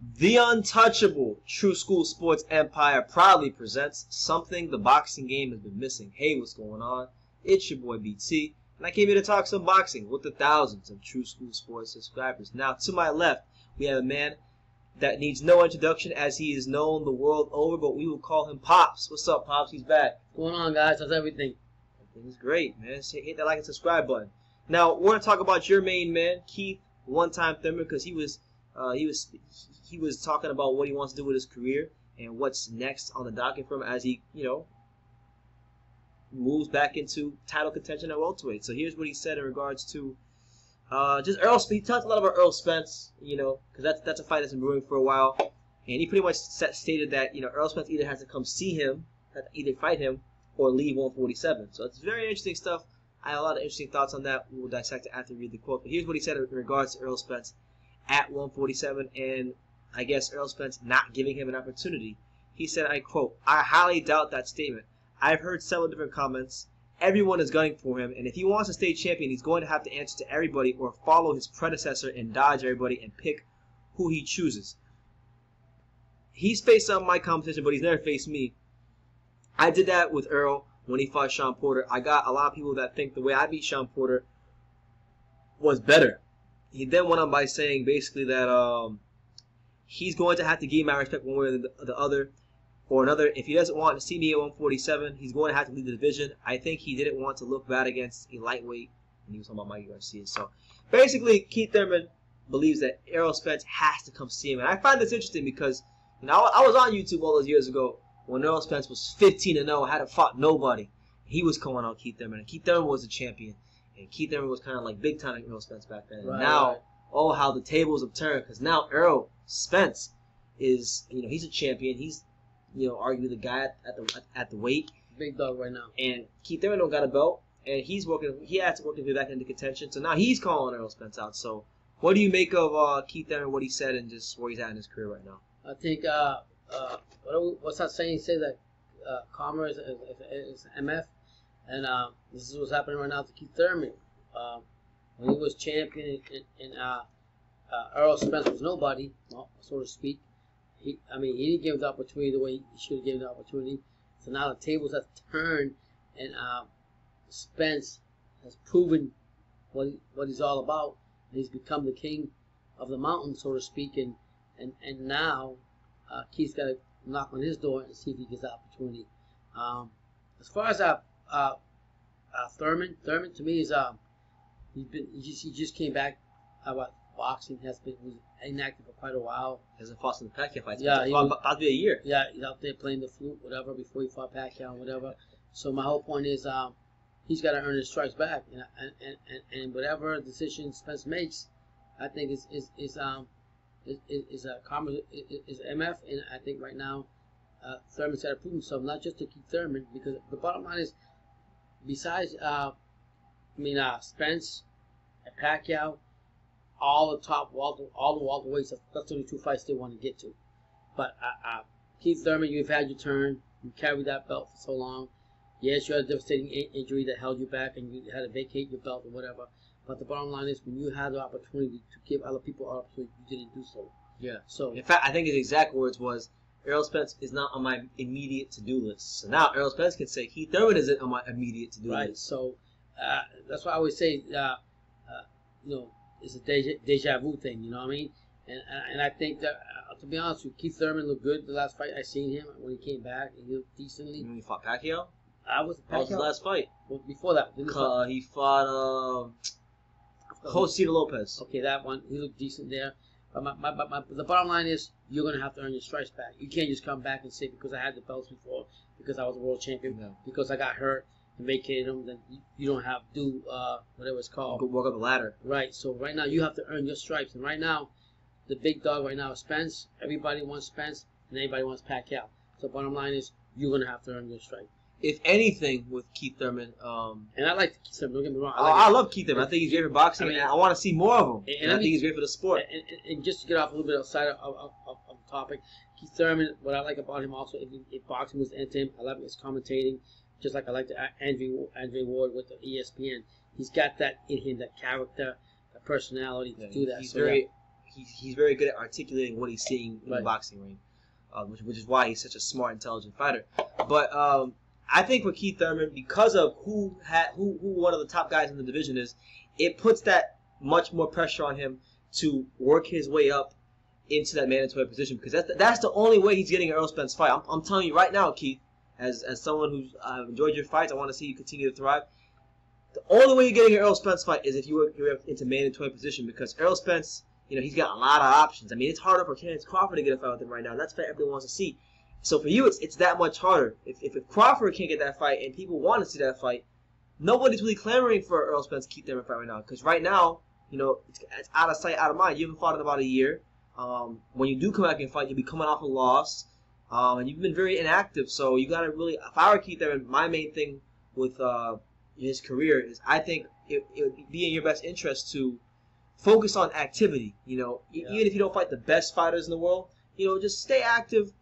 The untouchable True School Sports Empire proudly presents something the boxing game has been missing. Hey, what's going on? It's your boy BT, and I came here to talk some boxing with the thousands of True School Sports subscribers. Now, to my left, we have a man that needs no introduction as he is known the world over, but we will call him Pops. What's up, Pops? He's back. What's going on, guys? How's everything? Everything's great, man. Hit that like and subscribe button. Now, we're going to talk about your main man, Keith, one-time Thurman, because he was talking about what he wants to do with his career and what's next on the docket for him as he, moves back into title contention at welterweight. So here's what he said in regards to just Errol Spence. He talked a lot about Errol Spence, because that's a fight that's been brewing for a while, and he pretty much stated that Errol Spence either has to come see him, either fight him, or leave 147. So it's very interesting stuff. I have a lot of interesting thoughts on that. We will dissect it after we read the quote. But here's what he said in regards to Errol Spence at 147, and I guess Errol Spence not giving him an opportunity. He said, I quote, "I highly doubt that statement. I've heard several different comments. Everyone is gunning for him, and if he wants to stay champion, he's going to have to answer to everybody or follow his predecessor and dodge everybody and pick who he chooses. He's faced some of my competition, but he's never faced me. I did that with Errol when he fought Sean Porter. I got a lot of people that think the way I beat Sean Porter was better." He then went on by saying basically that he's going to have to gain my respect one way or the other or another. If he doesn't want to see me at 147, he's going to have to leave the division. I think he didn't want to look bad against a lightweight, and he was talking about Mikey Garcia. So basically, Keith Thurman believes that Errol Spence has to come see him, and I find this interesting because I was on YouTube all those years ago when Errol Spence was 15-0, hadn't fought nobody. He was calling out Keith Thurman, and Keith Thurman was the champion. And Keith Thurman was kind of like big time Errol Spence back then. And now, oh, how the tables have turned, because now Errol Spence is, he's a champion. He's, arguably the guy at the weight. Big dog right now. And Keith Thurman don't got a belt, and he had to work his way back into contention. So now he's calling Errol Spence out. So what do you make of Keith Thurman, what he said, and just where he's at in his career right now? I think, what's that saying? He says that karma is MF. And this is what's happening right now to Keith Thurman. When he was champion and Errol Spence was nobody, so to speak. He didn't give him the opportunity the way he should have given the opportunity. So now the tables have turned, and Spence has proven what he's all about. And he's become the king of the mountain, so to speak. And now Keith's got to knock on his door and see if he gets the opportunity. As far as Thurman to me is he just came back about boxing. Was inactive for quite a while. Hasn't fought in the Pacquiao fights. Yeah, about to be a year. Yeah, he's out there playing the flute, whatever, before he fought Pacquiao and whatever. So my whole point is he's got to earn his stripes back, and whatever decision Spence makes, I think is MF, and I think right now Thurman's got to prove himself, not just to Keith Thurman, because the bottom line is, besides, Spence and Pacquiao, all the welterweights, that's the only two fights they want to get to. But Keith Thurman, you've had your turn. You carried that belt for so long. Yes, you had a devastating injury that held you back, and you had to vacate your belt or whatever. But the bottom line is, when you had the opportunity to give other people an opportunity, you didn't do so. Yeah. So in fact, I think his exact words was, Errol Spence is not on my immediate to-do list. So now Errol Spence can say, Keith Thurman isn't on my immediate to-do list. Right. So that's why I always say, it's a deja vu thing. You know what I mean? And I think that, to be honest with you, Keith Thurman looked good the last fight I seen him when he came back. He looked decently. When he fought Pacquiao? That was his last fight. Well, before that, he fought Jose Lopez. Okay, that one. He looked decent there. But the bottom line is, you're going to have to earn your stripes back. You can't just come back and say, because I had the belts before, because I was a world champion, because I got hurt and vacated them, then you don't have to do whatever it's called. Go walk up the ladder. Right. So right now, you have to earn your stripes. And right now, the big dog right now is Spence. Everybody wants Spence, and everybody wants Pacquiao. So bottom line is, you're going to have to earn your stripes. If anything, with Keith Thurman, and I like Keith Thurman, don't get me wrong. I love Keith Thurman. I think he's great for boxing, and I want to see more of him. And I think he's great for the sport. And just to get off a little bit outside of the topic, Keith Thurman, what I like about him also, if boxing was into him, I love his commentating, just like I like Andre Ward with the ESPN. He's got that in him, that character, that personality to do that. he's very good at articulating what he's seeing in the Right. boxing ring, which is why he's such a smart, intelligent fighter. But I think with Keith Thurman, because of who one of the top guys in the division is, it puts that much more pressure on him to work his way up into that mandatory position, because that's the only way he's getting an Errol Spence fight. I'm telling you right now, Keith, as someone who's enjoyed your fights, I want to see you continue to thrive. The only way you're getting an Errol Spence fight is if you work into mandatory position, because Errol Spence, he's got a lot of options. I mean, it's harder for Terence Crawford to get a fight with him right now. That's what everyone wants to see. So for you, it's that much harder. If Crawford can't get that fight and people want to see that fight, nobody's really clamoring for Errol Spence Keith Thurman fight right now, because right now, it's out of sight, out of mind. You haven't fought in about a year. When you do come back and fight, you'll be coming off a loss, and you've been very inactive. So you gotta really, if I were Keith Thurman, my main thing with his career is, I think it would be in your best interest to focus on activity. Even if you don't fight the best fighters in the world, just stay active,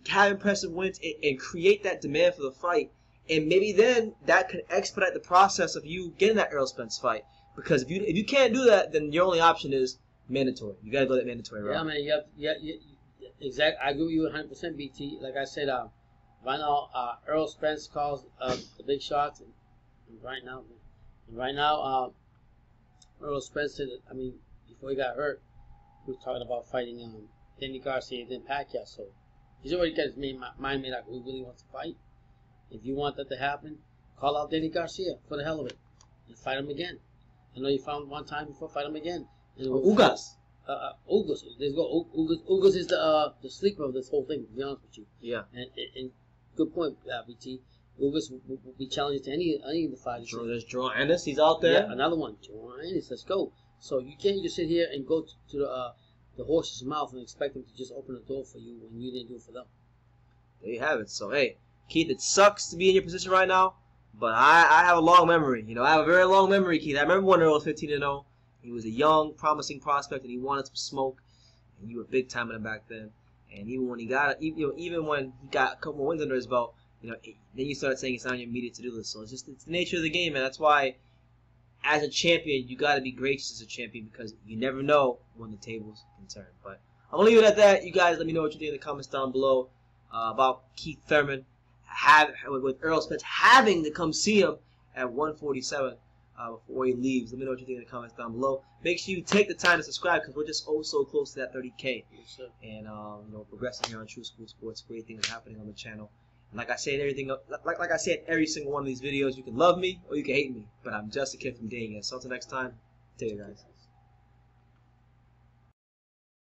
have impressive wins, and create that demand for the fight. And maybe then that could expedite the process of you getting that Errol Spence fight. Because if you can't do that, then your only option is mandatory. You gotta go that mandatory route. Yeah, man. Exactly. I agree with you 100%, BT. Like I said, right now, Errol Spence calls the big shots, and right now, Errol Spence said, I mean, before he got hurt, he was talking about fighting Danny Garcia and then Pacquiao. So he's already got his mind made up who really wants to fight. If you want that to happen, call out Danny Garcia for the hell of it and fight him again. I know you fought him one time before, fight him again. Ugas. Ugas. Let's go. Ugas is the sleeper of this whole thing, to be honest with you. Yeah. And good point, BT. Ugas will be challenging to any of the fighters. There's Jerome Ennis. He's out there. Yeah, another one. Jerome Ennis. Let's go. So you can't just sit here and go to the horse's mouth and expect them to just open the door for you when you didn't do it for them. There you have it. So, hey, Keith, it sucks to be in your position right now, but I have a long memory. I have a very long memory, Keith. I remember when Earl was 15-0. He was a young, promising prospect, and he wanted some smoke, and you were big time in him back then. And even when he got a couple more wins under his belt, then you started saying it's not on your immediate to-do list. So it's the nature of the game, and that's why, as a champion, you got to be gracious as a champion, because you never know when the tables can turn. But I'm gonna leave it at that. You guys, let me know what you think in the comments down below about Keith Thurman with Errol Spence having to come see him at 147 before he leaves. Let me know what you think in the comments down below. Make sure you take the time to subscribe, because we're just so close to that 30K. Yes, sir. And progressing here on True School Sports. Great things happening on the channel. And like I say in everything, like I say in every single one of these videos, you can love me or you can hate me, but I'm just a kid from Dania. So until next time, take care, guys.